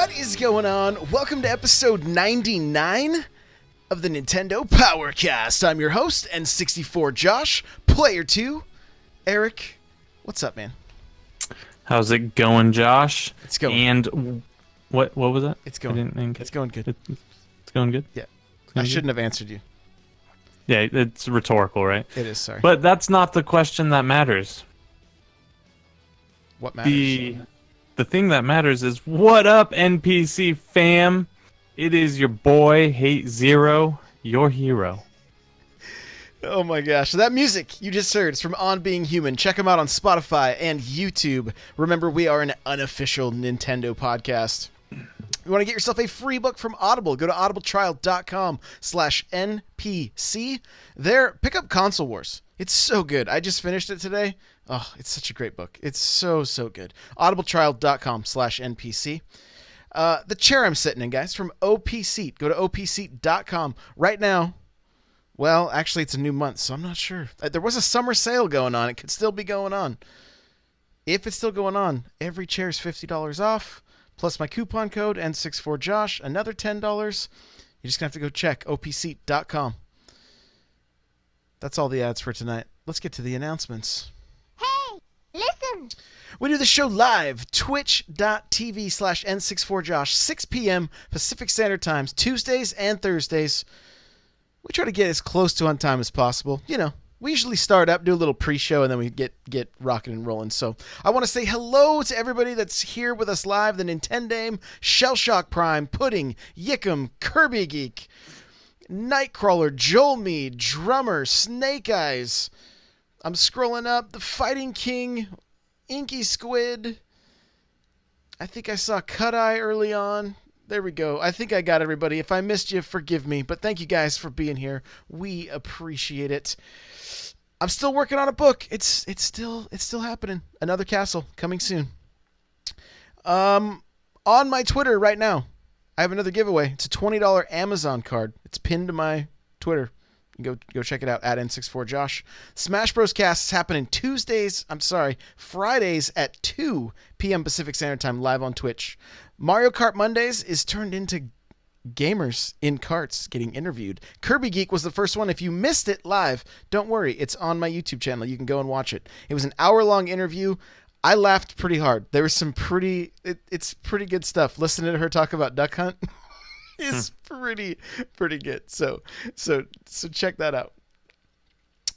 What is going on? Welcome to episode 99 of the Nintendo Powercast. I'm your host, N64 Josh, player 2, Eric. What's up, man? How's it going, Josh? It's going. And what was that? It's going. It's going good. It's going good? Yeah. I shouldn't have answered you. Yeah, it's rhetorical, right? It is, sorry. But that's not the question that matters. What matters? The thing that matters is, what up, NPC fam? It is your boy, Hate Zero, your hero. Oh my gosh. That music you just heard is from On Being Human. Check them out on Spotify and YouTube. Remember, we are an unofficial Nintendo podcast. You want to get yourself a free book from Audible, go to audibletrial.com/NPC. There, pick up Console Wars. It's so good. I just finished it today. Oh, it's such a great book. It's so good. audibletrial.com/NPC. The chair I'm sitting in, guys, from OP Seat. Go to opseat.com right now. Well, actually, it's a new month, so I'm not sure. There was a summer sale going on. It could still be going on. If it's still going on, every chair is $50 off, plus my coupon code, N64Josh, another $10. You're just going to have to go check opseat.com. That's all the ads for tonight. Let's get to the announcements. Hey, listen! We do the show live, twitch.tv/N64Josh, 6 p.m. Pacific Standard Times, Tuesdays and Thursdays. We try to get as close to on time as possible. You know, we usually start up, do a little pre-show, and then we get rocking and rolling. So I want to say hello to everybody that's here with us live. The Nintendame, Shellshock Prime, Pudding, Yickum, Kirby Geek, Nightcrawler, Joel Mead, Drummer, Snake Eyes. I'm scrolling up. The Fighting King, Inky Squid. I think I saw Cut Eye early on. There we go. I think I got everybody. If I missed you, forgive me. But thank you guys for being here. We appreciate it. I'm still working on a book. It's still happening. Another Castle coming soon. On my Twitter right now, I have another giveaway. It's a $20 Amazon card. It's pinned to my Twitter. Go check it out at N64Josh. Smash Bros. Cast is happening Fridays at 2 p.m. Pacific Standard Time live on Twitch. Mario Kart Mondays is turned into gamers in carts getting interviewed. Kirby Geek was the first one. If you missed it live, don't worry. It's on my YouTube channel. You can go and watch it. It was an hour-long interview. I laughed pretty hard. There was some it's pretty good stuff. Listening to her talk about Duck Hunt is pretty good. So check that out.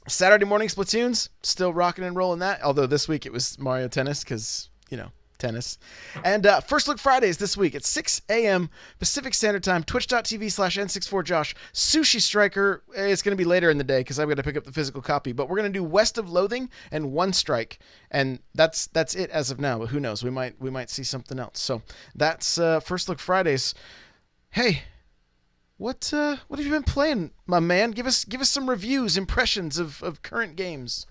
Saturday morning Splatoons, still rocking and rolling that. Although this week it was Mario Tennis because, you know, tennis. And First Look Fridays this week at 6 a.m. Pacific Standard Time, twitch.tv/N64Josh. Sushi Striker is going to be later in the day because I've got to pick up the physical copy. But we're going to do West of Loathing and One Strike. And that's it as of now. But who knows? We might see something else. So that's First Look Fridays. Hey, what have you been playing, my man? Give us some reviews, impressions of current games.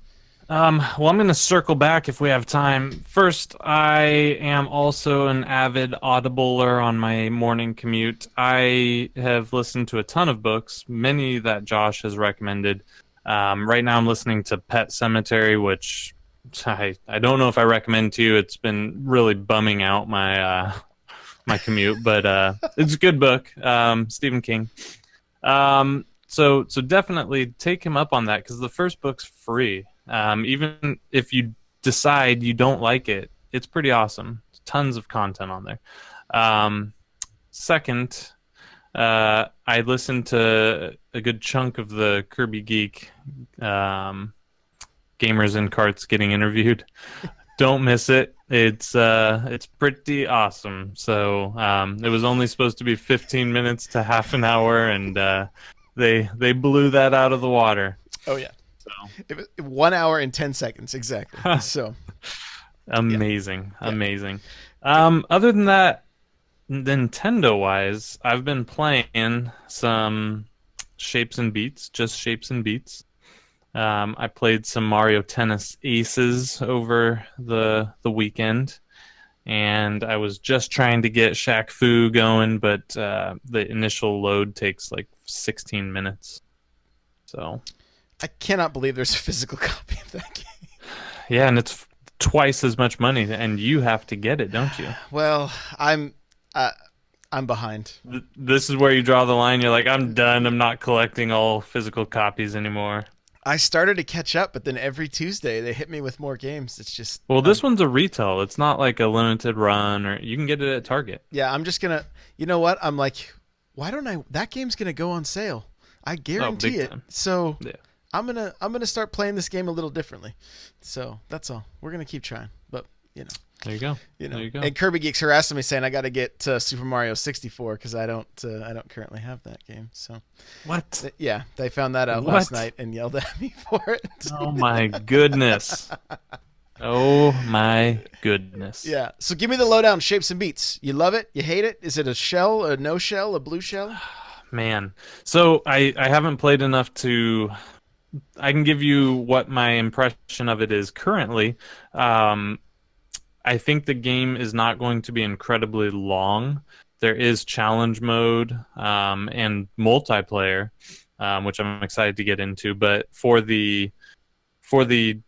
Well, I'm going to circle back if we have time. First, I am also an avid audibler on my morning commute. I have listened to a ton of books, many that Josh has recommended. Right now I'm listening to Pet Sematary, which I don't know if I recommend to you. It's been really bumming out my commute, but it's a good book. Stephen King. So definitely take him up on that because the first book's free. Even if you decide you don't like it, it's pretty awesome. Tons of content on there. Second, I listened to a good chunk of the Kirby Geek gamers in carts getting interviewed. Don't miss it. It's pretty awesome. So it was only supposed to be 15 minutes to half an hour, and they blew that out of the water. Oh yeah. So 1 hour and 10 seconds exactly. So amazing. Yeah. Amazing. Other than that, Nintendo wise, I've been playing some Shapes and Beats, just Shapes and Beats. I played some Mario Tennis Aces over the weekend, and I was just trying to get Shaq Fu going, but the initial load takes like 16 minutes. So I cannot believe there's a physical copy of that game. Yeah, and it's twice as much money, and you have to get it, don't you? Well, I'm behind. This is where you draw the line. You're like, I'm done. I'm not collecting all physical copies anymore. I started to catch up, but then every Tuesday they hit me with more games. It's just Well, this one's a retail. It's not like a limited run, or you can get it at Target. yeah. I'm just gonna. You know what? I'm like, why don't I? That game's gonna go on sale. I guarantee big it. time. So Yeah. I'm gonna start playing this game a little differently. So that's all. We're gonna keep trying, but There you go. There you go. And Kirby Geeks harassing me saying I got to get Super Mario 64 because I don't currently have that game. So What? yeah, they found that out What? last night and yelled at me for it. Oh my goodness. Oh my goodness. Yeah. So give me the lowdown, shapes and beats. You love it? You hate it? Is it a shell, a no shell, a blue shell? Man. So I haven't played enough to. I can give you what my impression of it is currently. I think the game is not going to be incredibly long. There is challenge mode and multiplayer, which I'm excited to get into. But for the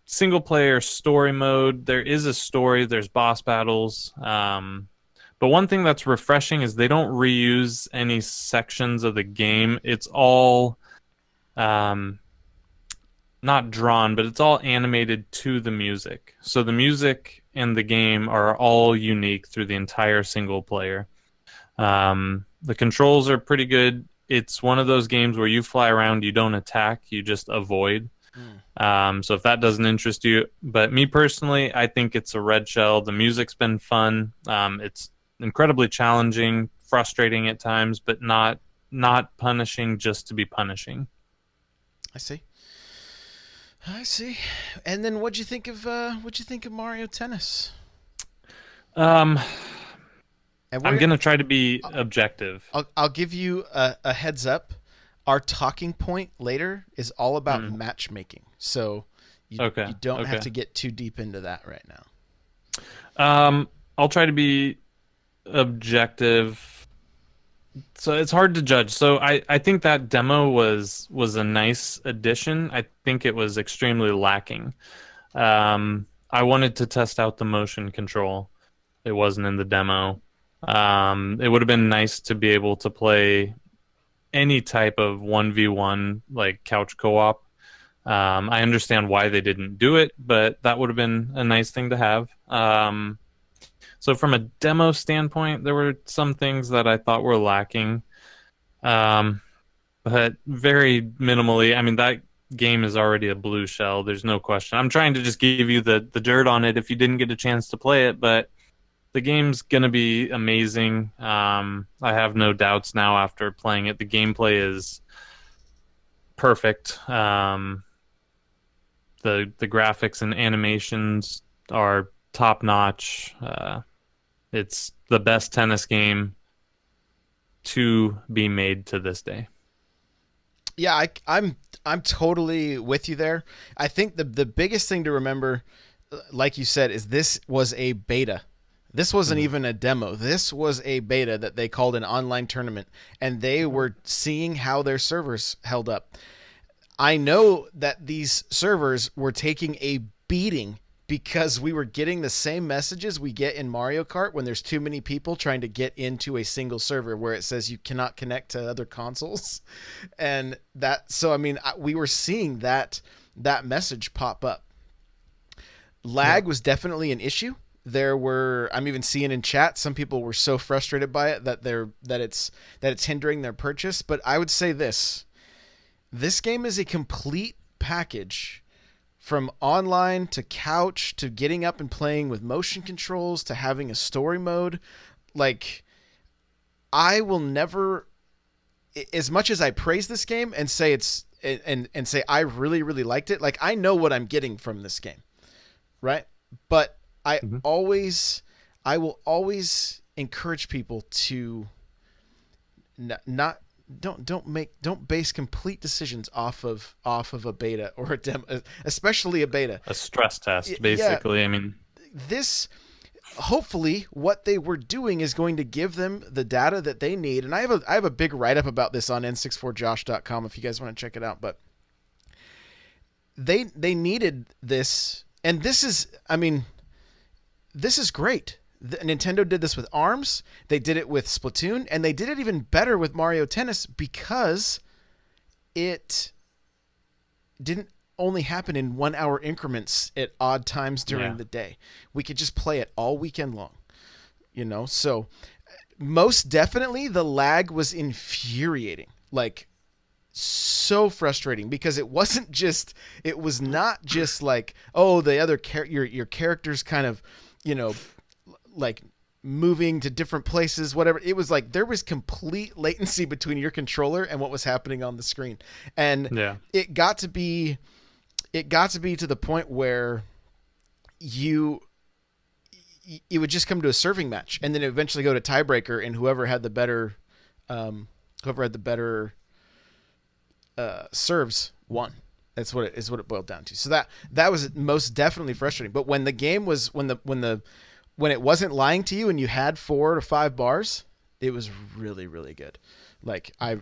single player story mode, there is a story. There's boss battles. But one thing that's refreshing is they don't reuse any sections of the game. It's all not drawn, but it's all animated to the music. So the music and the game are all unique through the entire single player. The controls are pretty good. It's one of those games where you fly around, you don't attack, you just avoid. So if that doesn't interest you, but me personally, I think it's a red shell. The music's been fun. It's incredibly challenging, frustrating at times, but not punishing just to be punishing. I see. And then what'd you think of Mario Tennis? I'm And gonna try to be objective. I'll give you a heads up. Our talking point later is all about matchmaking, so you don't have to get too deep into that right now. I'll try to be objective. So it's hard to judge. So I think that demo was a nice addition. I think it was extremely lacking. I wanted to test out the motion control. It wasn't in the demo. It would have been nice to be able to play any type of 1v1 like couch co-op. I understand why they didn't do it, but that would have been a nice thing to have. So from a demo standpoint, there were some things that I thought were lacking, but very minimally. I mean, that game is already a blue shell. There's no question. I'm trying to just give you the dirt on it if you didn't get a chance to play it, but the game's going to be amazing. I have no doubts now after playing it. The gameplay is perfect. The graphics and animations are top-notch. It's the best tennis game to be made to this day. Yeah, I'm totally with you there. I think the biggest thing to remember, like you said, is this was a beta. This wasn't even a demo. This was a beta that they called an online tournament, and they were seeing how their servers held up. I know that these servers were taking a beating because we were getting the same messages we get in Mario Kart when there's too many people trying to get into a single server where it says you cannot connect to other consoles. And so, I mean, we were seeing that message pop up. Lag was definitely an issue. I'm even seeing in chat, some people were so frustrated by it that it's hindering their purchase. But I would say this game is a complete package. From online to couch to getting up and playing with motion controls to having a story mode. Like, I will never, as much as I praise this game and say and say I really, really liked it, like, I know what I'm getting from this game, right? But I will always encourage people to don't base complete decisions off of a beta or a demo, especially a beta. A stress test, basically. Yeah, I mean, this hopefully what they were doing is going to give them the data that they need. And I have a big write up about this on n64josh.com if you guys want to check it out. But they needed this, and this is great. Nintendo did this with ARMS, they did it with Splatoon, and they did it even better with Mario Tennis because it didn't only happen in 1 hour increments at odd times during the day. We could just play it all weekend long, So most definitely the lag was infuriating, like so frustrating, because it was not just like, oh, the other your character's kind of, like moving to different places, whatever. It was like there was complete latency between your controller and what was happening on the screen. And it got to be to the point where it would just come to a serving match, and then eventually go to tiebreaker, and whoever had the better serves won. That's what it boiled down to. So that was most definitely frustrating. But when the game was when it wasn't lying to you and you had 4 to 5 bars, it was really, really good. Like I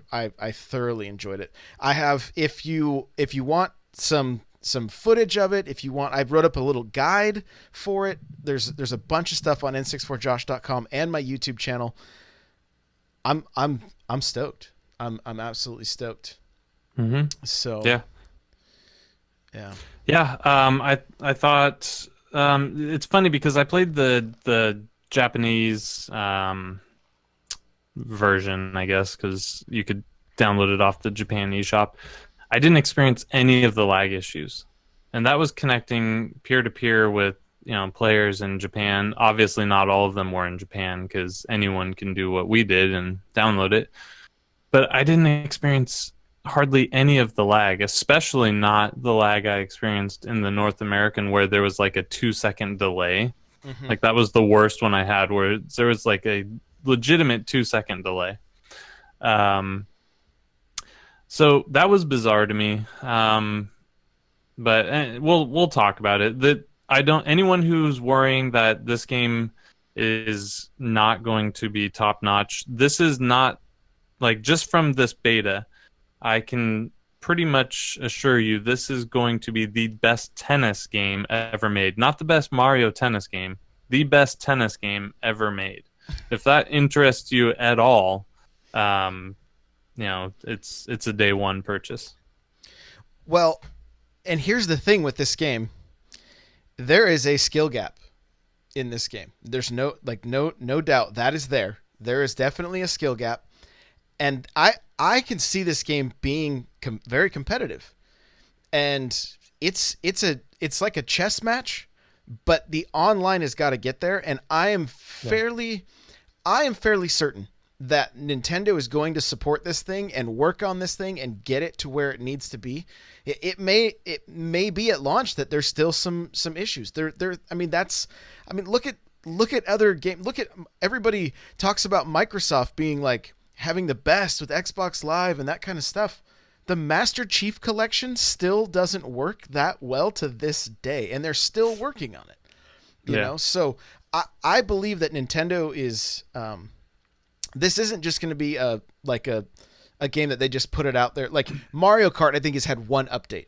thoroughly enjoyed it. I have, if you want some footage of it, if you want, I wrote up a little guide for it. There's a bunch of stuff on n64josh.com and my YouTube channel. I'm stoked. I'm absolutely stoked. Mm-hmm. So yeah. I thought it's funny because I played the Japanese version, I guess, because you could download it off the Japan eShop. I didn't experience any of the lag issues, and that was connecting peer-to-peer with players in Japan. Obviously, not all of them were in Japan because anyone can do what we did and download it. But I didn't experience hardly any of the lag, especially not the lag I experienced in the North American, where there was like a 2-second delay. Mm-hmm. Like that was the worst one I had, where there was like a legitimate 2-second delay. So that was bizarre to me. But we'll talk about it. Anyone who's worrying that this game is not going to be top notch, this is not, like, just from this beta, I can pretty much assure you this is going to be the best tennis game ever made. Not the best Mario Tennis game, the best tennis game ever made. If that interests you at all, it's a day one purchase. Well, and here's the thing with this game. There is a skill gap in this game. There's no doubt that is there. There is definitely a skill gap. And I can see this game being very competitive. And it's like a chess match, but the online has got to get there, and I am fairly certain that Nintendo is going to support this thing and work on this thing and get it to where it needs to be. It may be at launch that there's still some issues. Look at other games. Look at, everybody talks about Microsoft being like having the best with Xbox Live and that kind of stuff. The Master Chief Collection still doesn't work that well to this day, and they're still working on it. You know, so I believe that Nintendo is. This isn't just going to be a game that they just put it out there. Like Mario Kart, I think, has had one update.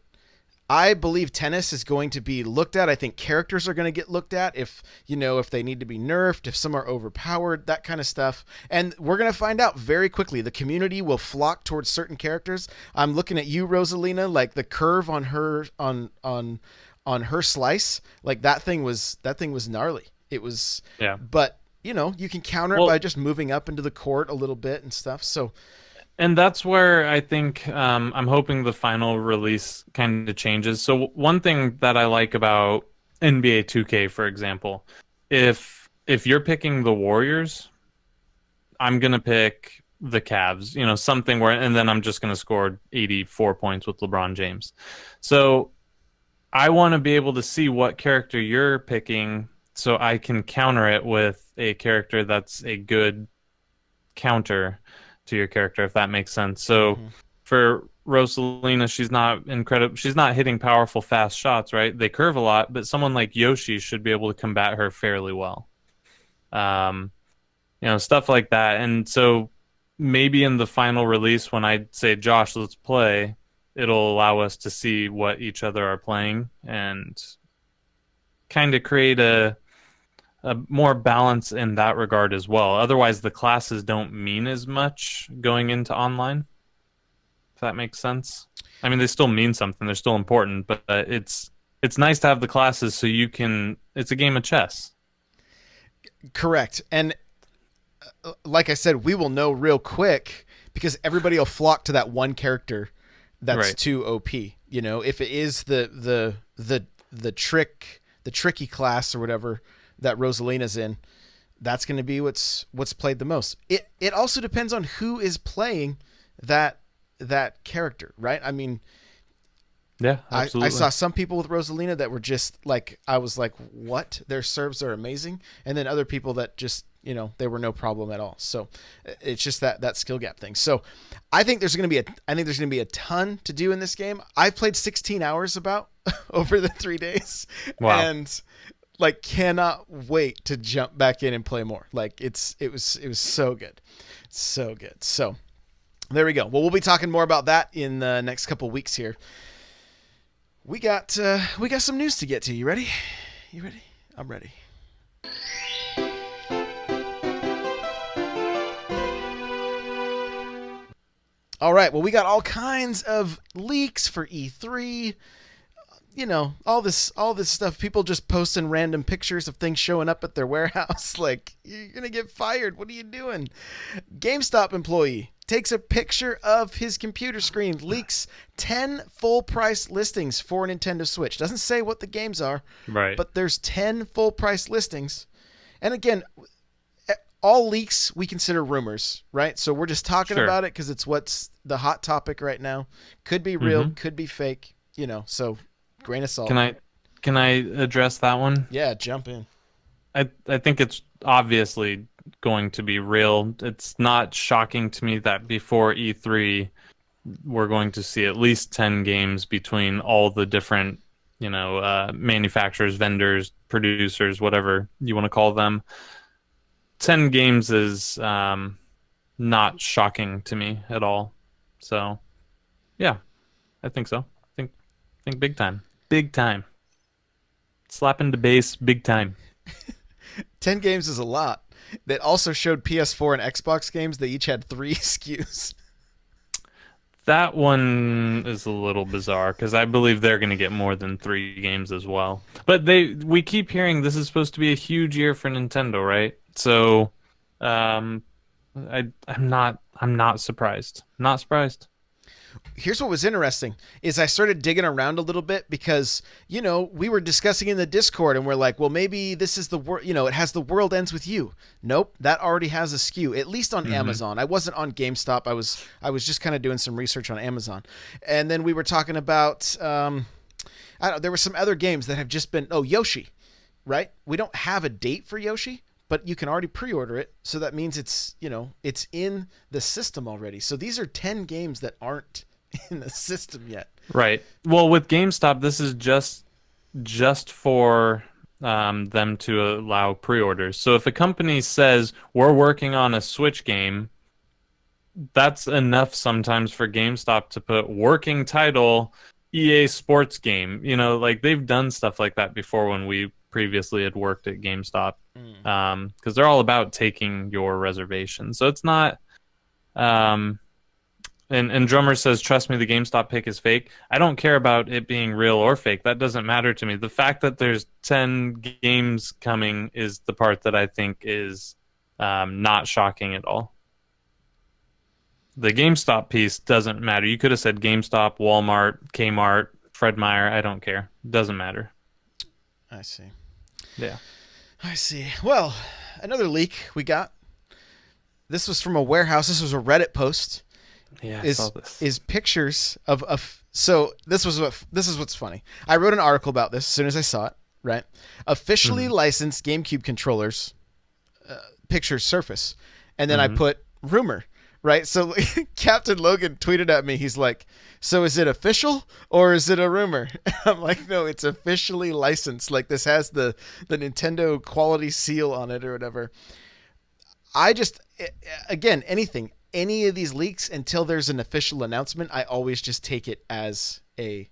I believe tennis is going to be looked at. I think characters are going to get looked at if they need to be nerfed, if some are overpowered, that kind of stuff. And we're going to find out very quickly. The community will flock towards certain characters. I'm looking at you, Rosalina, like the curve on her on her slice, like that thing was gnarly. It was, but you can counter it by just moving up into the court a little bit and stuff. So, and that's where I think I'm hoping the final release kind of changes. So one thing that I like about NBA 2K, for example, if you're picking the Warriors, I'm gonna pick the Cavs. Something where, and then I'm just gonna score 84 points with LeBron James. So I want to be able to see what character you're picking, so I can counter it with a character that's a good counter to your character, if that makes sense. So for Rosalina, she's not incredible. She's not hitting powerful, fast shots, right? They curve a lot, but someone like Yoshi should be able to combat her fairly well. Stuff like that. And so maybe in the final release, when I say, Josh, let's play, it'll allow us to see what each other are playing and kind of create a more balance in that regard as well. Otherwise, the classes don't mean as much going into online. If that makes sense. I mean, they still mean something. They're still important, but it's nice to have the classes so you can. It's a game of chess. Correct. And like I said, we will know real quick because everybody will flock to that one character that's Right. too OP. You know, if it is the tricky class or whatever that Rosalina's in, that's going to be what's played the most. It also depends on who is playing that character, right? I mean, Yeah, I absolutely. saw some people with Rosalina that were just like, I was like, what? Their serves are amazing. And then other people that just, you know, they were no problem at all. So it's just that skill gap thing. So I think there's going to be a ton to do in this game. I've played 16 hours about over the 3 days. Wow. And like cannot wait to jump back in and play more. Like it was so good. So good. So there we go. Well, we'll be talking more about that in the next couple weeks here. We got some news to get to. You ready? You ready? I'm ready. All right. Well, we got all kinds of leaks for E3. You know, all this stuff. People just posting random pictures of things showing up at their warehouse. Like, you're gonna get fired. What are you doing? GameStop employee takes a picture of his computer screen, leaks 10 full price listings for a Nintendo Switch. Doesn't say what the games are, Right. but there's 10 full price listings. And again, all leaks we consider rumors, right? So we're just talking Sure. about it because it's what's the hot topic right now. Could be real, could be fake, you know, so grain of salt. Can I address that one? Yeah, jump in. I think it's obviously going to be real. It's not shocking to me that before E3 we're going to see at least 10 games between all the different, manufacturers, vendors, producers, whatever you want to call them. 10 games is not shocking to me at all. So, yeah, I think so. I think big time. Big time. Slapping the bass big time. 10 games is a lot. That also showed PS4 and Xbox games. They each had 3 SKUs. That one is a little bizarre because I believe they're going to get more than 3 games as well. But we keep hearing this is supposed to be a huge year for Nintendo, right? So, I'm not surprised. Not surprised. Here's what was interesting is I started digging around a little bit because, we were discussing in the Discord and we're like, well, maybe this is the world, it has the world ends with you. Nope. That already has a SKU, at least on Amazon. I wasn't on GameStop. I was just kind of doing some research on Amazon. And then we were talking about, there were some other games that have just been, Yoshi, right? We don't have a date for Yoshi, but you can already pre-order it. So that means it's in the system already. So these are 10 games that aren't in the system yet. Right. Well, with GameStop, this is just for them to allow pre-orders. So if a company says we're working on a Switch game, that's enough sometimes for GameStop to put working title EA Sports game. Like they've done stuff like that before when we previously had worked at GameStop. Because they're all about taking your reservation. So it's not and Drummer says, trust me, the GameStop pick is fake. I don't care about it being real or fake. That doesn't matter to me. The fact that there's 10 games coming is the part that I think is not shocking at all. The GameStop piece doesn't matter. You could have said GameStop, Walmart, Kmart, Fred Meyer. I don't care. Doesn't matter. I see. Yeah. I see. Well, another leak we got. This was from a warehouse. This was a Reddit post. Yeah, I saw this. Is pictures of so this is what's funny. I wrote an article about this as soon as I saw it. Right, officially licensed GameCube controllers pictures surface, and then I put rumor. Right, so Captain Logan tweeted at me. He's like, "So is it official or is it a rumor?" I'm like, "No, it's officially licensed. Like this has the Nintendo quality seal on it or whatever." Again, any of these leaks until there's an official announcement, I always just take it as a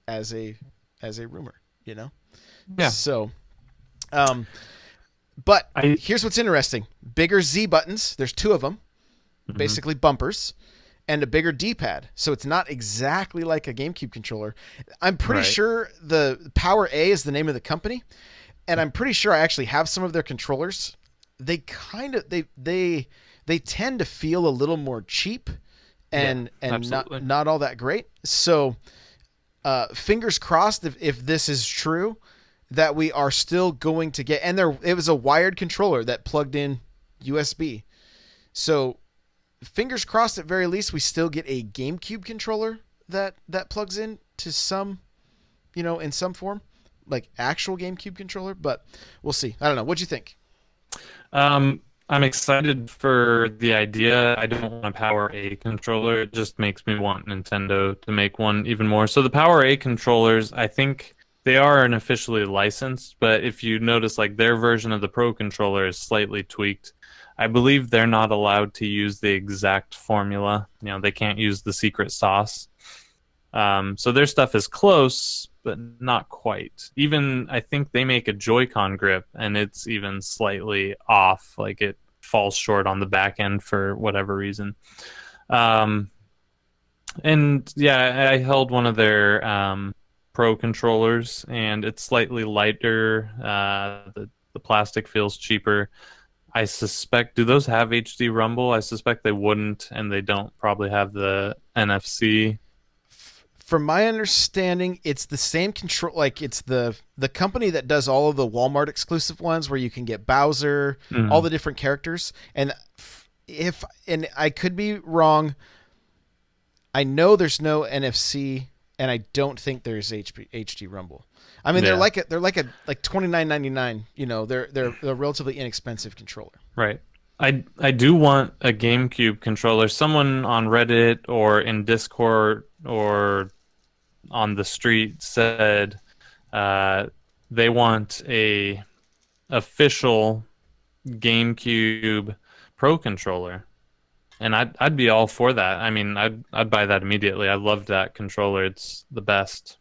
rumor. Yeah. So, But I here's what's interesting: bigger Z buttons. There's two of them, basically bumpers, and a bigger D-pad. So it's not exactly like a GameCube controller. I'm pretty Right. sure the Power A is the name of the company, and I'm pretty sure I actually have some of their controllers. They kind of they tend to feel a little more cheap and absolutely. not all that great. So fingers crossed if this is true that we are still going to get, and it was a wired controller that plugged in USB. So fingers crossed at very least we still get a GameCube controller that plugs in to some, in some form, like actual GameCube controller, but we'll see. I don't know. What'd you think? I'm excited for the idea. I don't want a Power A controller. It just makes me want Nintendo to make one even more. So the Power A controllers, I think they are unofficially licensed, but if you notice, like their version of the Pro controller is slightly tweaked. I believe they're not allowed to use the exact formula. They can't use the secret sauce. So their stuff is close, but not quite. Even I think they make a Joy-Con grip, and it's even slightly off. Like it falls short on the back end for whatever reason. And yeah, I held one of their Pro controllers, and it's slightly lighter. The plastic feels cheaper. I suspect, do those have HD Rumble? I suspect they wouldn't, and they don't probably have the NFC. From my understanding, it's the same control. Like it's the company that does all of the Walmart exclusive ones where you can get Bowser, all the different characters. And I could be wrong. I know there's no NFC, and I don't think there's HD Rumble. I mean, they're like $29.99. They're a relatively inexpensive controller. Right. I do want a GameCube controller. Someone on Reddit or in Discord or on the street said they want a official GameCube Pro controller, and I'd be all for that. I mean, I'd buy that immediately. I loved that controller. It's the best.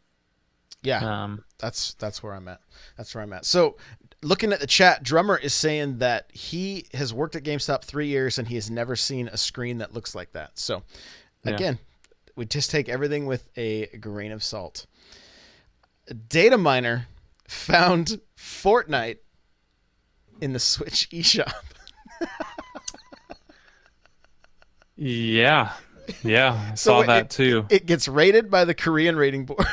Yeah, that's where I'm at. That's where I'm at. So, looking at the chat, Drummer is saying that he has worked at GameStop 3 years and he has never seen a screen that looks like that. So, again, we just take everything with a grain of salt. Data Miner found Fortnite in the Switch eShop. Yeah, I saw that too. It gets rated by the Korean rating board.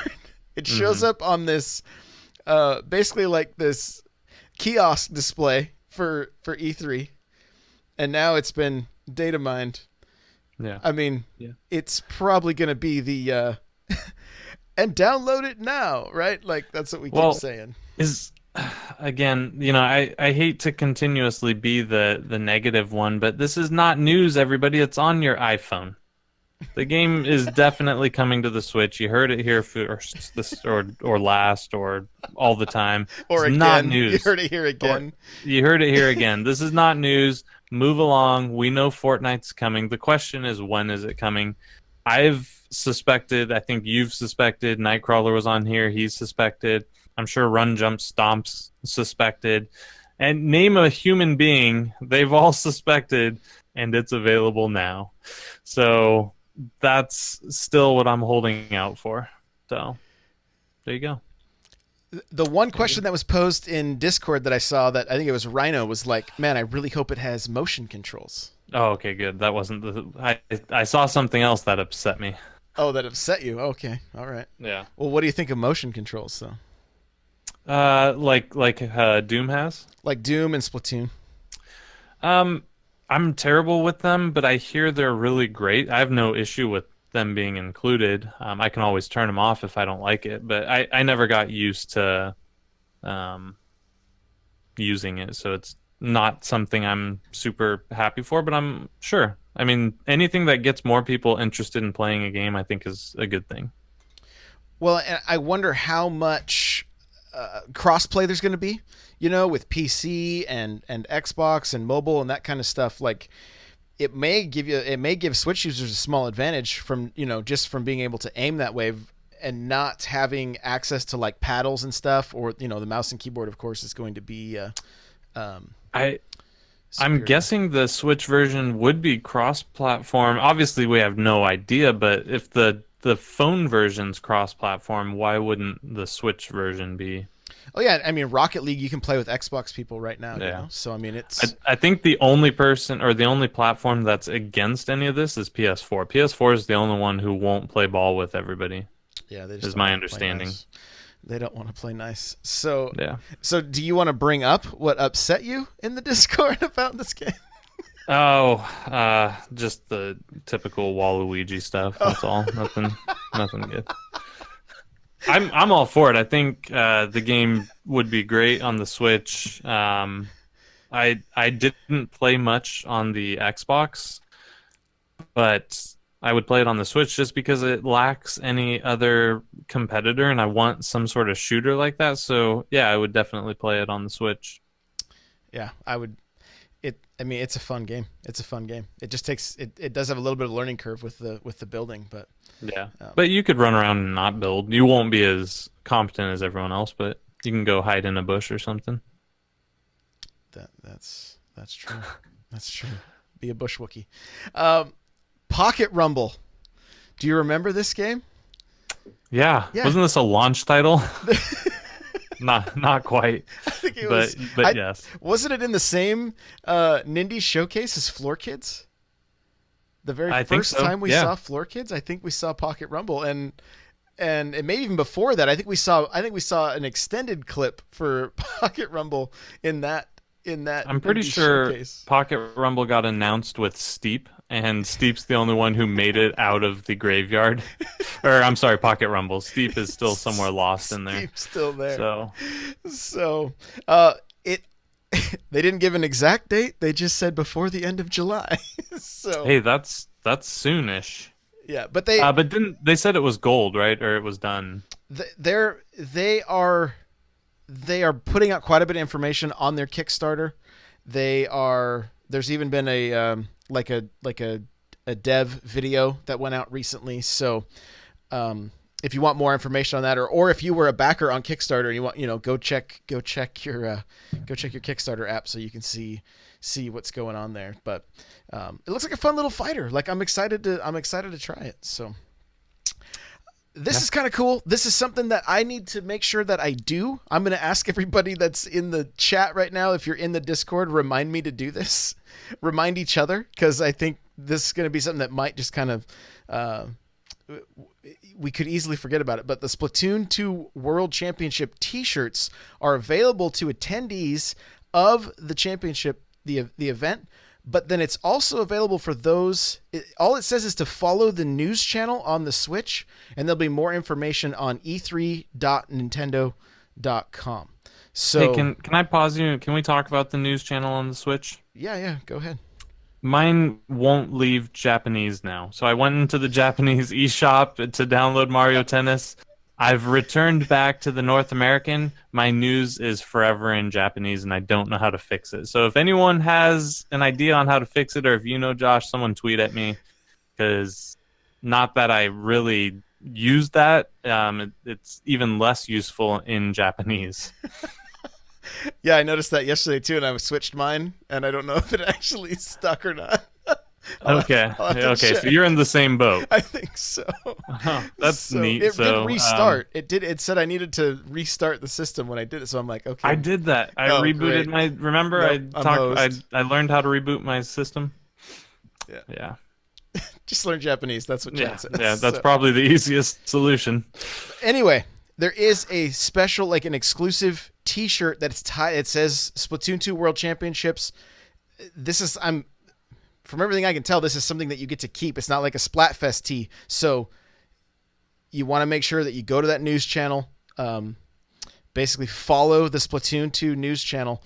It shows up on this, basically like this kiosk display for E3, and now it's been data mined. Yeah. I mean, it's probably going to be the and download it now, right? Like that's what we keep saying. Again, I hate to continuously be the negative one, but this is not news, everybody. It's on your iPhone. The game is definitely coming to the Switch. You heard it here first, or last, or all the time. Or it's again, not news. You heard it here again. You heard it here again. This is not news. Move along. We know Fortnite's coming. The question is, when is it coming? I've suspected. I think you've suspected. Nightcrawler was on here. He's suspected. I'm sure Run Jump Stomp's suspected. And name a human being, they've all suspected, and it's available now. So that's still what I'm holding out for. So there you go. The one question that was posed in Discord that I saw, that I think it was Rhino, was like, man, I really hope it has motion controls. Oh, okay, good. That wasn't I saw something else that upset me. Oh, that upset you? Okay, all right. Yeah. Well, what do you think of motion controls, though? Like Doom has? Like Doom and Splatoon. I'm terrible with them, but I hear they're really great. I have no issue with them being included. I can always turn them off if I don't like it, but I never got used to using it, so it's not something I'm super happy for, but I'm sure. I mean, anything that gets more people interested in playing a game, I think is a good thing. Well, and I wonder how much crossplay there's going to be, with PC and Xbox and mobile and that kind of stuff. Like, it may give Switch users a small advantage from, just from being able to aim that way and not having access to like paddles and stuff, or, the mouse and keyboard, of course, is going to be I'm superior. guessing the Switch version would be cross-platform. Obviously, we have no idea, but if the phone version's cross-platform, why wouldn't the Switch version be? Oh yeah, I mean Rocket League you can play with Xbox people right now. Yeah. So I mean it's I think the only person or the only platform that's against any of this is PS4. PS4 is the only one who won't play ball with everybody. yeah. They just Is don't my wanna play understanding. nice. They don't want to play nice. So Yeah. So do you want to bring up what upset you in the Discord about this game? Oh, just the typical Waluigi stuff. That's all. Nothing good. I'm all for it. I think the game would be great on the Switch. I didn't play much on the Xbox, but I would play it on the Switch just because it lacks any other competitor, and I want some sort of shooter like that. So yeah, I would definitely play it on the Switch. Yeah, I would. I mean, it's a fun game. It's a fun game. It just takes. It does have a little bit of learning curve with the building, but Yeah, but you could run around and not build. You won't be as competent as everyone else, but you can go hide in a bush or something. that's true. That's true. Be a bush Wookie. Pocket Rumble. Do you remember this game? Yeah. Yeah. Wasn't this a launch title? Not quite. I think it was. But yes. Wasn't it in the same Nindy showcase as Floor Kids? The very I think first so, time we yeah. saw Floor Kids, I think we saw Pocket Rumble, and it may even before that. I think we saw an extended clip for Pocket Rumble in that. I'm pretty Nindy sure showcase. Pocket Rumble got announced with Steep, and Steep's the only one who made it out of the graveyard. Or I'm sorry, Pocket Rumble. Steep is still somewhere lost in there. Steve's still there. So It. They didn't give an exact date. They just said before the end of July. So hey, that's soonish. yeah, but they But didn't they said it was gold, right? Or it was done. they are putting out quite a bit of information on their Kickstarter. There's even been a like a dev video that went out recently. So if you want more information on that, or if you were a backer on Kickstarter and you want, go check your Kickstarter app so you can see what's going on there. But it looks like a fun little fighter. Like I'm excited to try it. So this is kind of cool. This is something that I need to make sure that I do. I'm going to ask everybody that's in the chat right now, if you're in the Discord, remind me to do this. Remind each other, because I think this is going to be something that might just kind of we could easily forget about it. But the Splatoon 2 World Championship t-shirts are available to attendees of the championship, the event. But then it's also available for those. All it says is to follow the news channel on the Switch, and there'll be more information on e3.nintendo.com. So, Hey, can I pause you? Can we talk about the news channel on the Switch? yeah, go ahead. Mine won't leave Japanese now. So I went into the Japanese eShop to download Mario Tennis. I've returned back to the North American. My news is forever in Japanese, and I don't know how to fix it. So if anyone has an idea on how to fix it, or if you know, Josh, someone tweet at me, because not that I really use that. It's even less useful in Japanese. Yeah, I noticed that yesterday too, and I switched mine, and I don't know if it actually stuck or not. Okay. I'll have to Okay. check. So you're in the same boat. I think so. That's So neat. It So did restart. It said I needed to restart the system when I did it, so I'm like, okay. I did that. I Oh, rebooted great. my. Remember, Nope, I'm hosed. I learned how to reboot my system. Yeah. Yeah. Just learn Japanese. That's what Chad Yeah. says. Yeah. That's So, probably the easiest solution. anyway, there is a special, like an exclusive T-shirt that's tied. It says Splatoon 2 World Championships. From everything I can tell, this is something that you get to keep. It's not like a Splatfest tee. So you want to make sure that you go to that news channel, basically follow the Splatoon 2 news channel.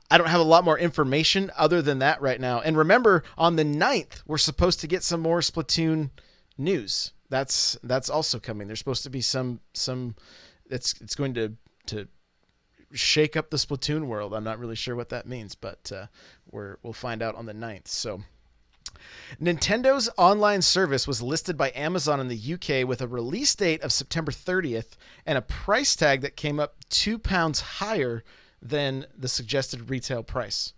I don't have a lot more information other than that right now. And remember, on the 9th, we're supposed to get some more Splatoon news. That's also coming. There's supposed to be some it's going to shake up the Splatoon world. I'm not really sure what that means, but we'll find out on the 9th. So Nintendo's online service was listed by Amazon in the UK with a release date of September 30th and a price tag that came up £2 higher than the suggested retail price.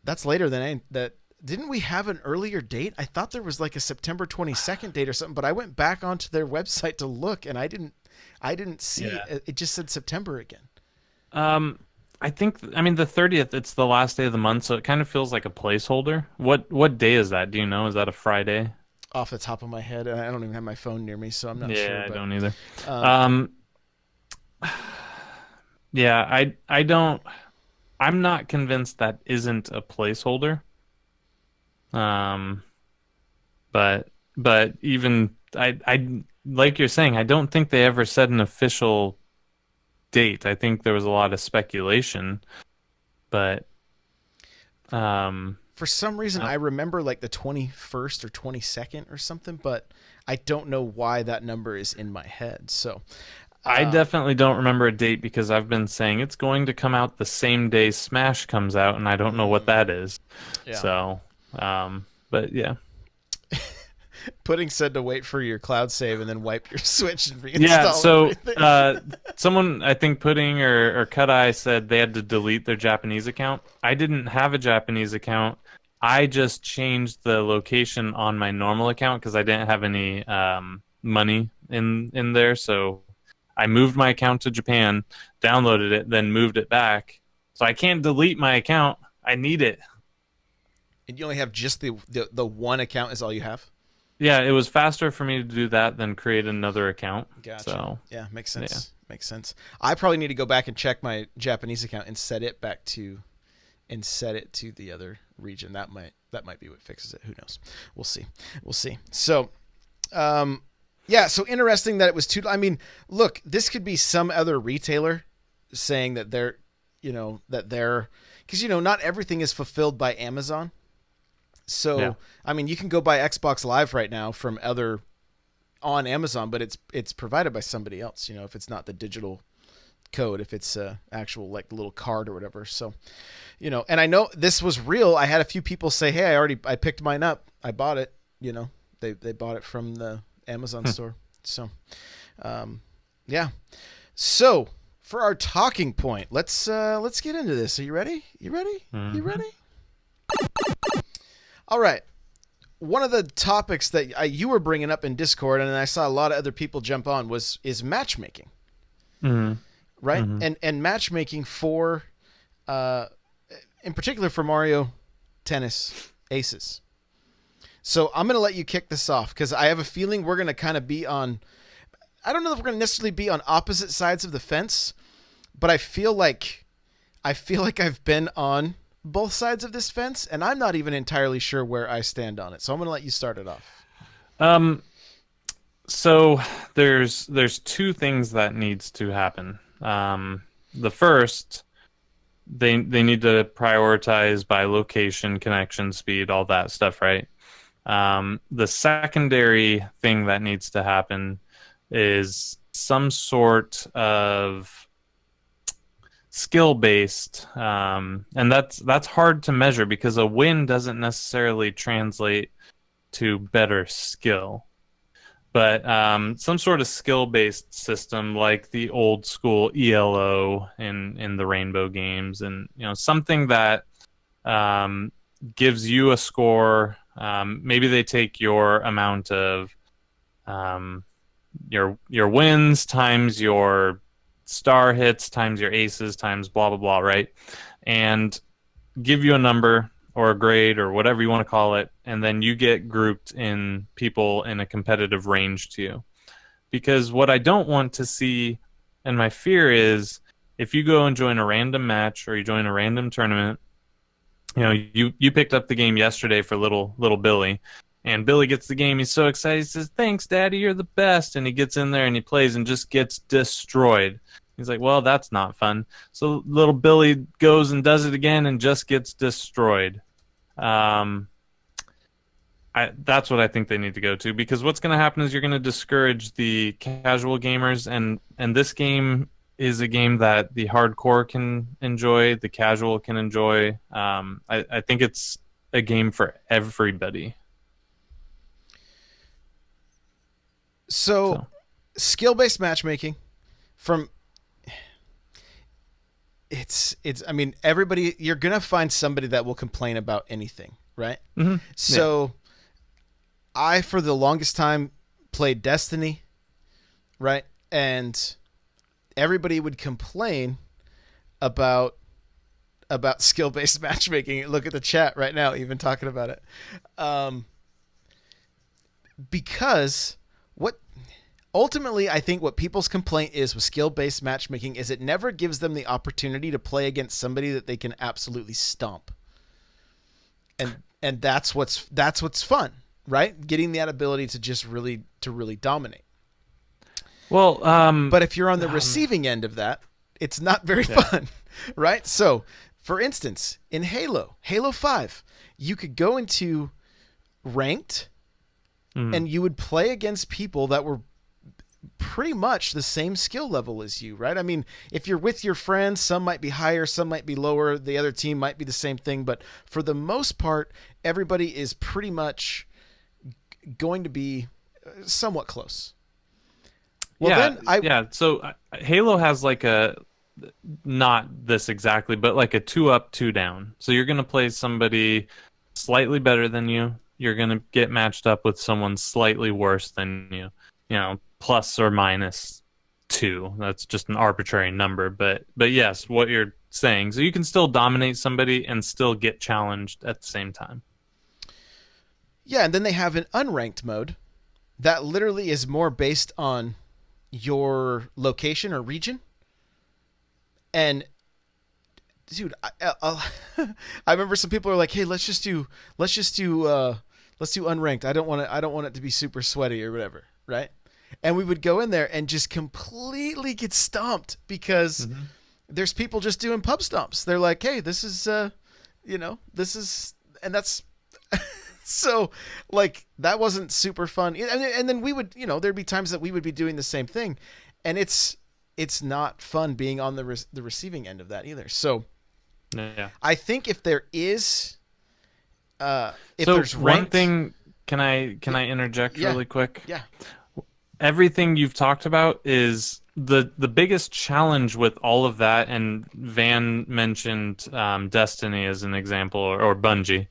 That's later than that. Didn't we have an earlier date? I thought there was like a September 22nd date or something, but I went back onto their website to look, and I didn't see. Yeah. It just said September again. I think, I mean, the 30th, it's the last day of the month, so it kind of feels like a placeholder. What day is that? Do you know? Is that a Friday? Off the top of my head, and I don't even have my phone near me, so I'm not sure. Yeah, I But, don't either. Yeah, I don't. I'm not convinced that isn't a placeholder. But even I like you're saying, I don't think they ever said an official date. I think there was a lot of speculation, but for some reason, I remember like the 21st or 22nd or something, but I don't know why that number is in my head. So I definitely don't remember a date because I've been saying it's going to come out the same day Smash comes out, and I don't know what that is. Yeah. So, but yeah. Pudding said to wait for your cloud save and then wipe your Switch and reinstall Yeah, so everything. someone, I think Pudding or Cut Eye said they had to delete their Japanese account. I didn't have a Japanese account. I just changed the location on my normal account because I didn't have any money in there. So I moved my account to Japan, downloaded it, then moved it back. So I can't delete my account. I need it. And you only have just the one account is all you have? Yeah, it was faster for me to do that than create another account. Gotcha. So, yeah, makes sense. Yeah. Makes sense. I probably need to go back and check my Japanese account and set it to the other region. That might be what fixes it. Who knows? We'll see. So, yeah. So interesting that it was two. I mean, look, this could be some other retailer saying that they're, because not everything is fulfilled by Amazon. So, yeah. I mean, you can go buy Xbox Live right now from on Amazon, but it's provided by somebody else, if it's not the digital code, if it's actual like little card or whatever. So, and I know this was real. I had a few people say, "Hey, I picked mine up. I bought it." They bought it from the Amazon store. So, yeah. So, for our talking point, let's get into this. Are you ready? Mm-hmm. You ready? All right. One of the topics that you were bringing up in Discord, and I saw a lot of other people jump on, is matchmaking. Mm-hmm. Right? Mm-hmm. And matchmaking for, in particular for Mario Tennis Aces. So I'm going to let you kick this off because I have a feeling we're going to kind of be on, I don't know if we're going to necessarily be on opposite sides of the fence, but I feel like I've been on both sides of this fence, and I'm not even entirely sure where I stand on it. So I'm going to let you start it off. So there's two things that needs to happen. The first, they need to prioritize by location, connection speed, all that stuff, right? The secondary thing that needs to happen is some sort of skill-based, and that's hard to measure because a win doesn't necessarily translate to better skill. But some sort of skill-based system like the old school ELO in the Rainbow games, and something that gives you a score. Maybe they take your amount of your wins times your star hits times your aces times blah blah blah, right? And give you a number or a grade or whatever you want to call it, and then you get grouped in people in a competitive range to you. Because what I don't want to see, and my fear is, if you go and join a random match or you join a random tournament, you picked up the game yesterday for little Billy, and Billy gets the game, he's so excited, he says, "Thanks, Daddy, you're the best," and he gets in there and he plays and just gets destroyed. He's like, well, that's not fun. So little Billy goes and does it again and just gets destroyed. That's what I think they need to go to, because what's going to happen is you're going to discourage the casual gamers, and this game is a game that the hardcore can enjoy, the casual can enjoy. I think it's a game for everybody. So skill-based matchmaking from it's I mean, everybody, you're going to find somebody that will complain about anything, right? Mm-hmm. So I, for the longest time, played Destiny, right? And everybody would complain about skill-based matchmaking. Look at the chat right now, even talking about it. Because what ultimately I think what people's complaint is with skill-based matchmaking is it never gives them the opportunity to play against somebody that they can absolutely stomp. And that's what's fun, right? Getting that ability to just really dominate. Well, but if you're on the receiving end of that, it's not very fun, right? So, for instance, in Halo 5, you could go into ranked and you would play against people that were pretty much the same skill level as you, right? I mean, if you're with your friends, some might be higher, some might be lower, the other team might be the same thing, but for the most part, everybody is pretty much going to be somewhat close. Well, So Halo has like not this exactly, but like a 2 up, 2 down. So you're going to play somebody slightly better than you. You're going to get matched up with someone slightly worse than you, plus or minus 2. That's just an arbitrary number. But yes, what you're saying. So you can still dominate somebody and still get challenged at the same time. Yeah, and then they have an unranked mode that literally is more based on your location or region. And dude, I remember some people are like, "Hey, let's do unranked. I don't want it to be super sweaty or whatever, right?" And we would go in there and just completely get stomped because there's people just doing pub stomps. They're like, "Hey, this is and that's so like that wasn't super fun." And then we would, there'd be times that we would be doing the same thing, and it's not fun being on the receiving end of that either. So I think if there is there's one thing, can I interject really quick? Yeah. Everything you've talked about is the biggest challenge with all of that, and Van mentioned Destiny as an example, or Bungie.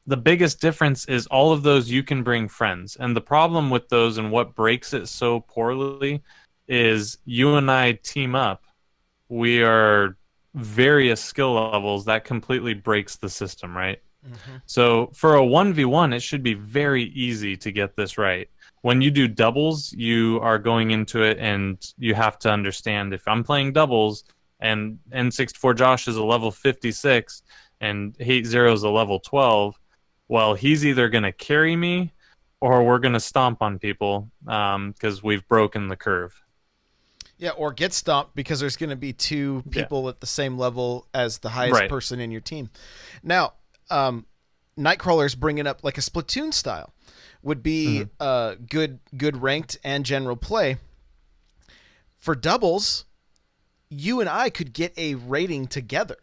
The biggest difference is all of those you can bring friends. And the problem with those and what breaks it so poorly is you and I team up. We are various skill levels. That completely breaks the system, right? Mm-hmm. So for a 1v1, it should be very easy to get this right. When you do doubles, you are going into it and you have to understand, if I'm playing doubles and N64 Josh is a level 56 and Hate Zero is a level 12, well, he's either going to carry me or we're going to stomp on people because we've broken the curve. Yeah, or get stomped because there's going to be 2 people at the same level as the highest person in your team. Now, Nightcrawler's bringing up like a Splatoon style would be good ranked and general play. For doubles, you and I could get a rating together,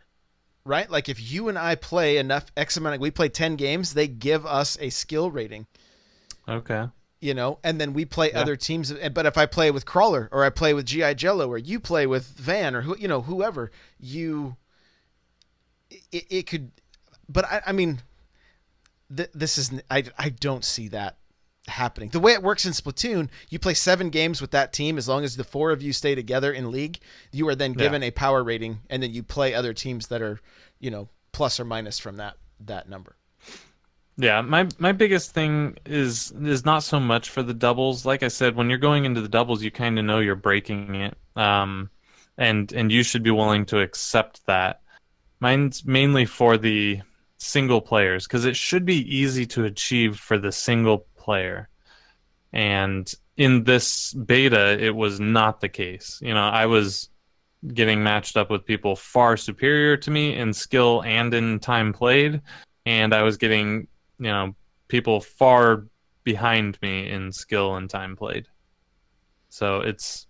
right? Like if you and I play enough we play 10 games, they give us a skill rating. Okay. And then we play other teams. But if I play with Crawler or I play with G.I. Jello or you play with Van or whoever, it could. But I mean, this is I don't see that happening. The way it works in Splatoon, you play 7 games with that team. As long as the 4 of you stay together in league, you are then given a power rating, and then you play other teams that are, plus or minus from that number. Yeah, my biggest thing is not so much for the doubles. Like I said, when you're going into the doubles, you kind of know you're breaking it, and you should be willing to accept that. Mine's mainly for the single players because it should be easy to achieve for the single player. And in this beta, it was not the case. I was getting matched up with people far superior to me in skill and in time played, and I was getting people far behind me in skill and time played. So it's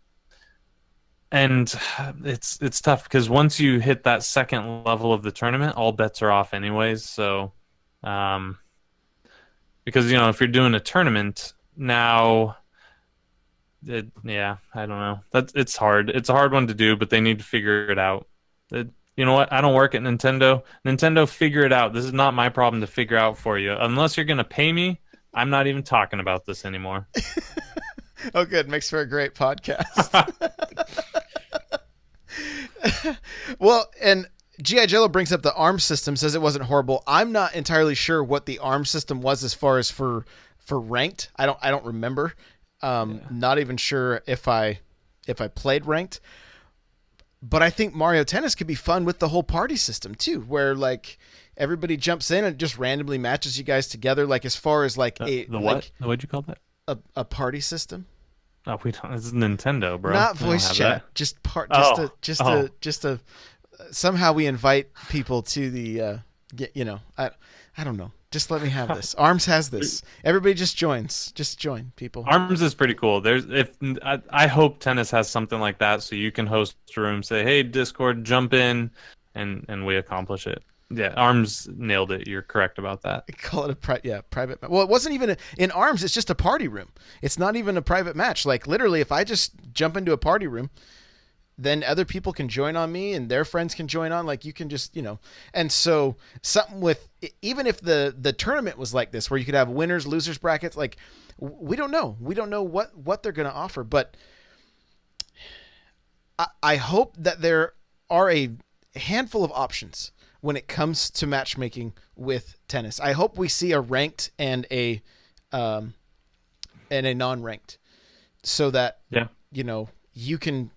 tough because once you hit that second level of the tournament, all bets are off anyways. So because if you're doing a tournament now, Yeah, I don't know. It's hard. It's a hard one to do, but they need to figure it out. You know what? I don't work at Nintendo. Nintendo, figure it out. This is not my problem to figure out for you. Unless you're gonna pay me, I'm not even talking about this anymore. Oh, good. Makes for a great podcast. Well, and G.I. Jello brings up the ARM system, says it wasn't horrible. I'm not entirely sure what the ARM system was as far as for ranked. I don't remember. Not even sure if I played ranked. But I think Mario Tennis could be fun with the whole party system too, where like everybody jumps in and just randomly matches you guys together. Like as far as like The what? What'd you call that? A party system. Oh, we don't. This is Nintendo, bro. Not We don't voice have chat. that. Just part. Oh. Just a. Somehow we invite people to the. I don't know. Just let me have this. Arms has this. Everybody just joins. Just join, people. ARMS is pretty cool. I hope Tennis has something like that, so you can host a room, say, "Hey, Discord, jump in," and we accomplish it. Yeah, ARMS nailed it. You're correct about that. Call it a private. Well, it wasn't even in Arms. It's just a party room. It's not even a private match. Like literally, if I just jump into a party room, then other people can join on me and their friends can join on. Like you can just, and so something with, even if the tournament was like this, where you could have winners, losers brackets, like we don't know what they're going to offer, but I hope that there are a handful of options when it comes to matchmaking with tennis. I hope we see a ranked and a non-ranked, so that you can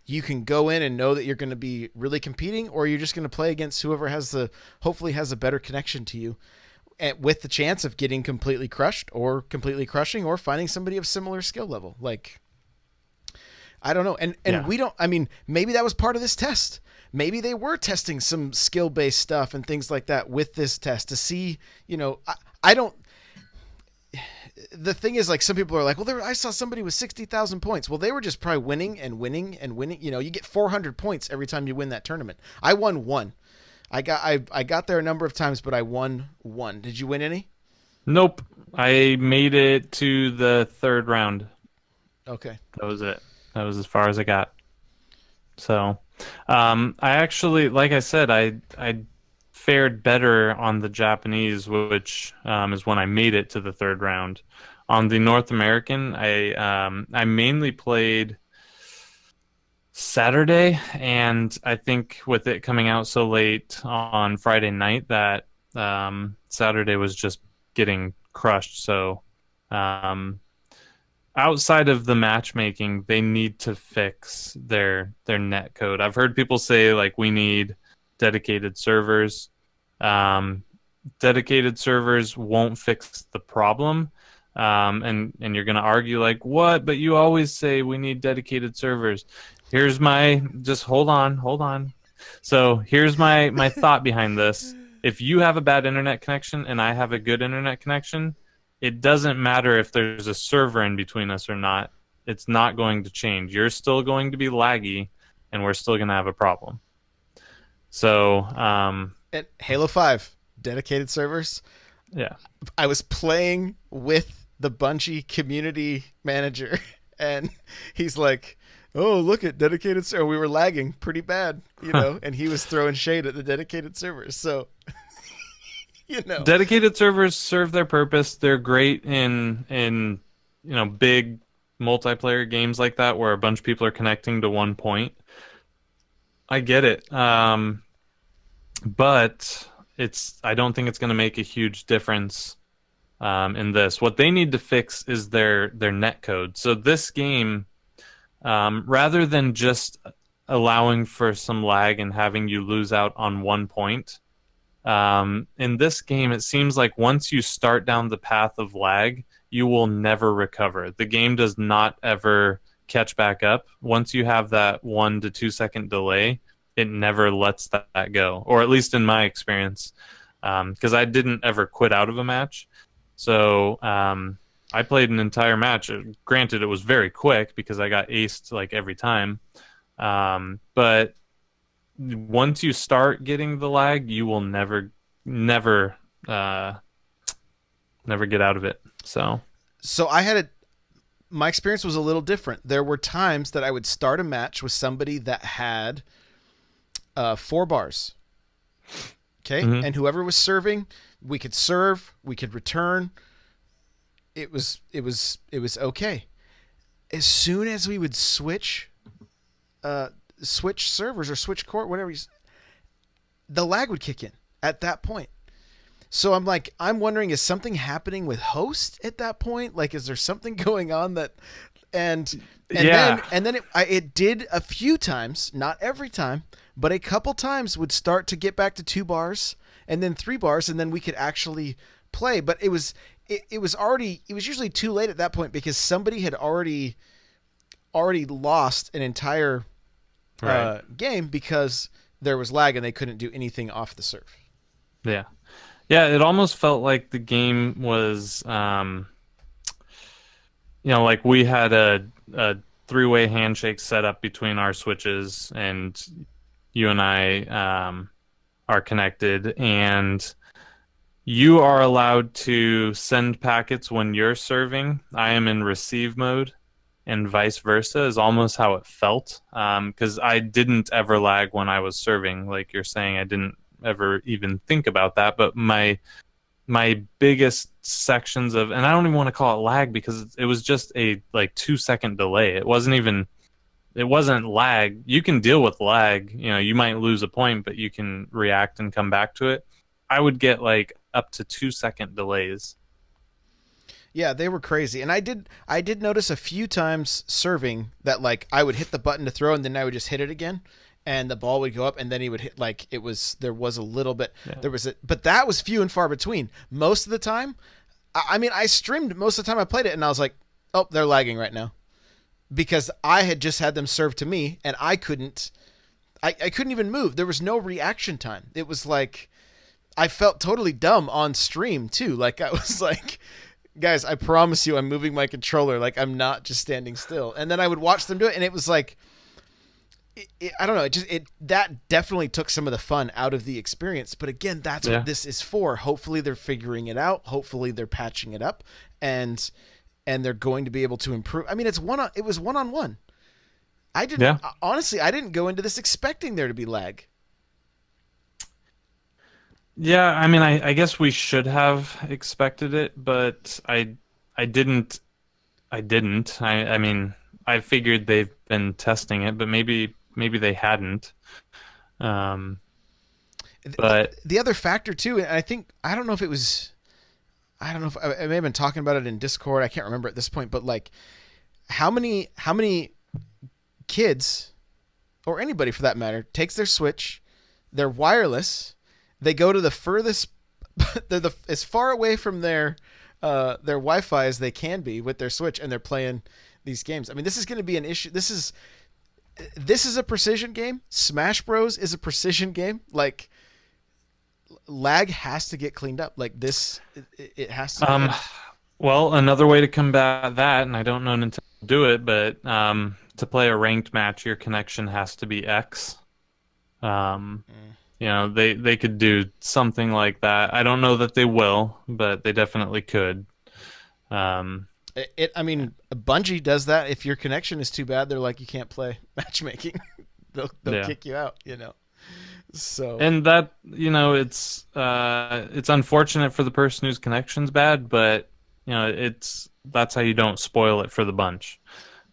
go in and know that you're going to be really competing, or you're just going to play against whoever hopefully has a better connection to you, and with the chance of getting completely crushed or completely crushing or finding somebody of similar skill level. Like, I don't know. And we don't, I mean, maybe that was part of this test. Maybe they were testing some skill-based stuff and things like that with this test to see, I don't, the thing is, like, some people are like, well, I saw somebody with 60,000 points. Well, they were just probably winning and winning and winning. You get 400 points every time you win that tournament. I won one. I got there a number of times, but I won one. Did you win any? Nope. I made it to the third round. Okay. That was it. That was as far as I got. So, I actually, like I said, I fared better on the Japanese, which is when I made it to the third round. On the North American, I mainly played Saturday, and I think with it coming out so late on Friday night that Saturday was just getting crushed. So outside of the matchmaking, they need to fix their net code. I've heard people say, like, we need dedicated servers. Dedicated servers won't fix the problem. And you're going to argue, like, what? But you always say we need dedicated servers. Just hold on. So here's my thought behind this. If you have a bad internet connection and I have a good internet connection, it doesn't matter if there's a server in between us or not. It's not going to change. You're still going to be laggy, and we're still going to have a problem. So, at Halo 5, dedicated servers. Yeah. I was playing with the Bungie community manager, and he's like, oh, look at dedicated server. We were lagging pretty bad, and he was throwing shade at the dedicated servers. So, dedicated servers serve their purpose. They're great in big multiplayer games like that where a bunch of people are connecting to one point. I get it. But I don't think it's going to make a huge difference in this. What they need to fix is their net code. So this game, rather than just allowing for some lag and having you lose out on 1 point, in this game, it seems like once you start down the path of lag, you will never recover. The game does not ever catch back up. Once you have that 1 to 2 second delay, it never lets that go, or at least in my experience, because I didn't ever quit out of a match. So I played an entire match. Granted, it was very quick because I got aced like every time. But once you start getting the lag, you will never get out of it. So I had my experience was a little different. There were times that I would start a match with somebody that had 4 bars. Okay? Mhm. And whoever was serving, we could serve, we could return. It was okay. As soon as we would switch servers or switch court, whatever, the lag would kick in at that point. So I'm wondering, is something happening with host at that point? Like, is there something going on that, and Yeah. then it did a few times, not every time, but a couple times would start to get back to 2 bars and then 3 bars, and then we could actually play. But it was usually too late at that point because somebody had already lost an entire Right. game because there was lag and they couldn't do anything off the serve. Yeah. Yeah, it almost felt like the game was, like we had a 3-way handshake set up between our switches, and you and I are connected, and you are allowed to send packets when you're serving. I am in receive mode, and vice versa is almost how it felt, because I didn't ever lag when I was serving. Like you're saying, I didn't ever even think about that, but my biggest sections of, and I don't even want to call it lag because it was just a 2-second delay. It wasn't lag. You can deal with lag. You might lose a point, but you can react and come back to it. I would get up to 2-second delays. Yeah, they were crazy. And I did notice a few times serving that I would hit the button to throw and then I would just hit it again. And the ball would go up, and then he would hit there was a little bit, but that was few and far between. Most of the time, I streamed most of the time I played it, and I was like, oh, they're lagging right now, because I had just had them serve to me, and I couldn't even move. There was no reaction time. It was I felt totally dumb on stream too. I was like, guys, I promise you, I'm moving my controller. I'm not just standing still. And then I would watch them do it, and it was I don't know. That definitely took some of the fun out of the experience. But again, that's what this is for. Hopefully, they're figuring it out. Hopefully, they're patching it up, and they're going to be able to improve. I mean, it was one-on-one. Honestly, I didn't go into this expecting there to be lag. Yeah, I mean, I guess we should have expected it, but I didn't. I mean, I figured they've been testing it, but maybe they hadn't. But the other factor too, and I don't know if I may have been talking about it in Discord. I can't remember at this point, but how many kids, or anybody for that matter, takes their Switch, they're wireless, they go to the furthest, they're as far away from their Wi-Fi as they can be with their Switch, and they're playing these games. I mean, this is going to be an issue. This is a precision game. Smash Bros is a precision game. Lag has to get cleaned up. It has to. Well, another way to combat that, and I don't know Nintendo do it, but to play a ranked match, your connection has to be X. They could do something like that. I don't know that they will, but they definitely could. Bungie does that. If your connection is too bad, they're like, you can't play matchmaking. they'll kick you out. So, and that it's unfortunate for the person whose connection's bad, but that's how you don't spoil it for the bunch.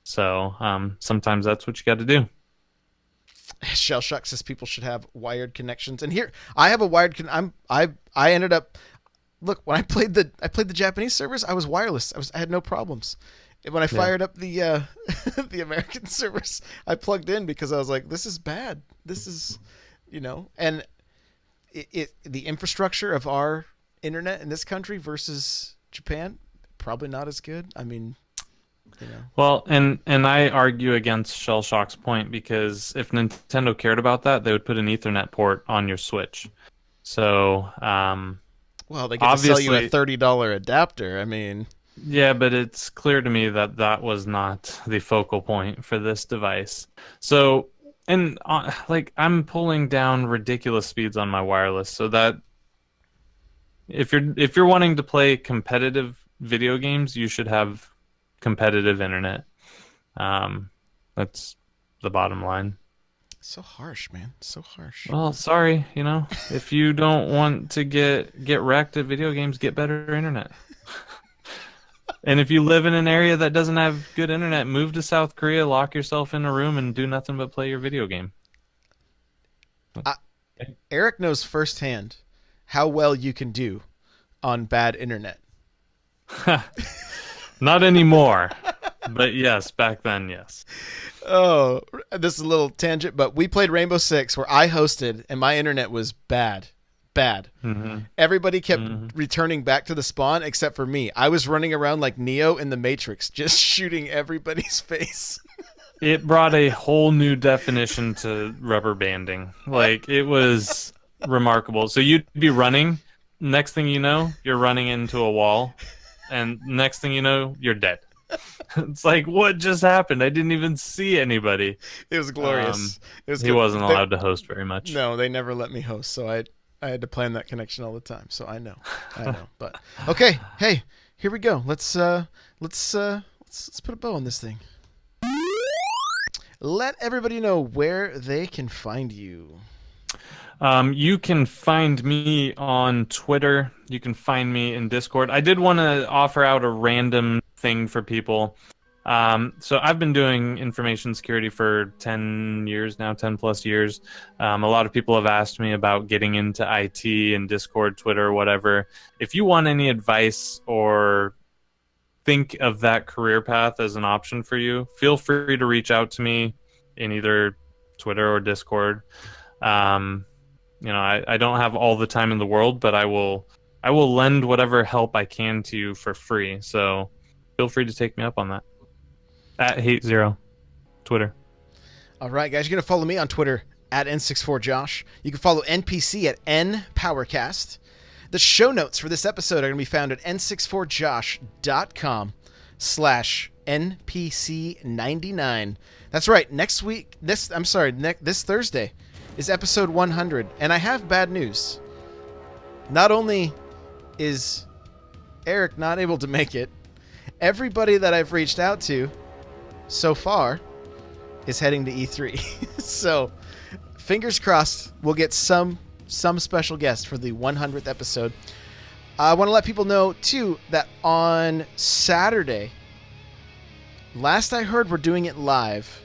So sometimes that's what you got to do. Shell Shock says people should have wired connections, and here I have a wired. I ended up. Look, when I played the Japanese servers, I was wireless. I had no problems. When I fired up the the American servers, I plugged in because I was like, this is bad. This is, and the infrastructure of our internet in this country versus Japan, probably not as good. I mean, Well, and I argue against Shell Shock's point, because if Nintendo cared about that, they would put an Ethernet port on your Switch. So, well, they get to sell you a $30 adapter. I mean, yeah, but it's clear to me that that was not the focal point for this device. So, and I'm pulling down ridiculous speeds on my wireless, so that if you're wanting to play competitive video games, you should have competitive internet. That's the bottom line. So harsh, man. So harsh. Well, sorry, if you don't want to get wrecked at video games, get better internet. And if you live in an area that doesn't have good internet, move to South Korea, lock yourself in a room, and do nothing but play your video game. Eric knows firsthand how well you can do on bad internet. Not anymore. But yes, back then, yes. Oh, this is a little tangent, but we played Rainbow Six where I hosted and my internet was bad. Mm-hmm. Everybody kept returning back to the spawn except for me. I was running around like Neo in the Matrix, just shooting everybody's face. It brought a whole new definition to rubber banding. Like, it was remarkable. So you'd be running, next thing you know, you're running into a wall, and next thing you know, you're dead. It's like, what just happened? I didn't even see anybody. It was glorious. He wasn't allowed to host very much. No, they never let me host, so I had to plan that connection all the time. So I know. But okay, hey, here we go. Let's put a bow on this thing. Let everybody know where they can find you. You can find me on Twitter. You can find me in Discord. I did want to offer out a random thing for people. So I've been doing information security for 10 years now, 10 plus years. A lot of people have asked me about getting into IT and Discord, Twitter, whatever. If you want any advice or think of that career path as an option for you, feel free to reach out to me in either Twitter or Discord. I don't have all the time in the world, but I will lend whatever help I can to you for free. So feel free to take me up on that. At Hate0, Twitter. All right, guys, you're going to follow me on Twitter at N64Josh. You can follow NPC at NPowercast. The show notes for this episode are going to be found at n64josh.com/NPC99. That's right. This Thursday is episode 100, and I have bad news. Not only is Eric not able to make it, everybody that I've reached out to so far is heading to E3. So, fingers crossed, we'll get some special guest for the 100th episode. I want to let people know, too, that on Saturday, last I heard we're doing it live,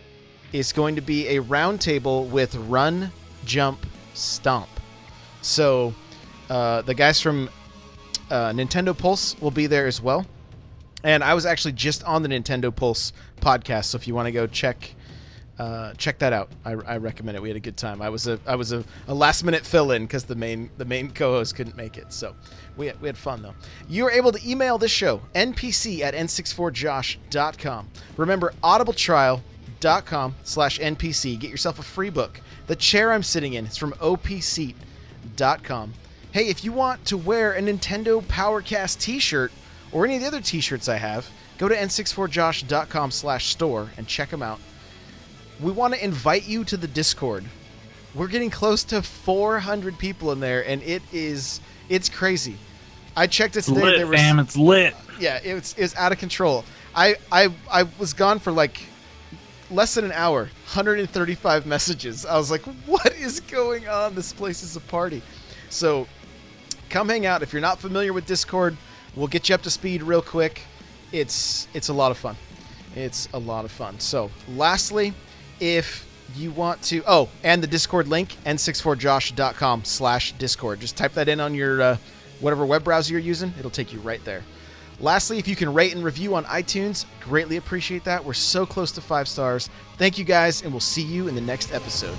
is going to be a roundtable with Run, Jump, Stomp. So, the guys from Nintendo Pulse will be there as well. And I was actually just on the Nintendo Pulse podcast, so if you want to go check that out, I recommend it. We had a good time. I was a last minute fill in because the main co-host couldn't make it, so we had fun though. You are able to email this show npc@n64josh.com. Remember audibletrial.com/npc. Get yourself a free book. The chair I'm sitting in is from opseat.com. Hey, if you want to wear a Nintendo Powercast t-shirt or any of the other t-shirts I have, go to n64josh.com/store and check them out. We want to invite you to the Discord. We're getting close to 400 people in there, and it's crazy. I checked it today. It's lit. Yeah, it's out of control. I was gone for like less than an hour, 135 messages. I was like, what is going on? This place is a party. So come hang out. If you're not familiar with Discord, we'll get you up to speed real quick. It's a lot of fun. It's a lot of fun. So lastly, if you want to, and the Discord link, n64josh.com/Discord. Just type that in on your whatever web browser you're using. It'll take you right there. Lastly, if you can rate and review on iTunes, greatly appreciate that. We're so close to 5 stars. Thank you guys, and we'll see you in the next episode.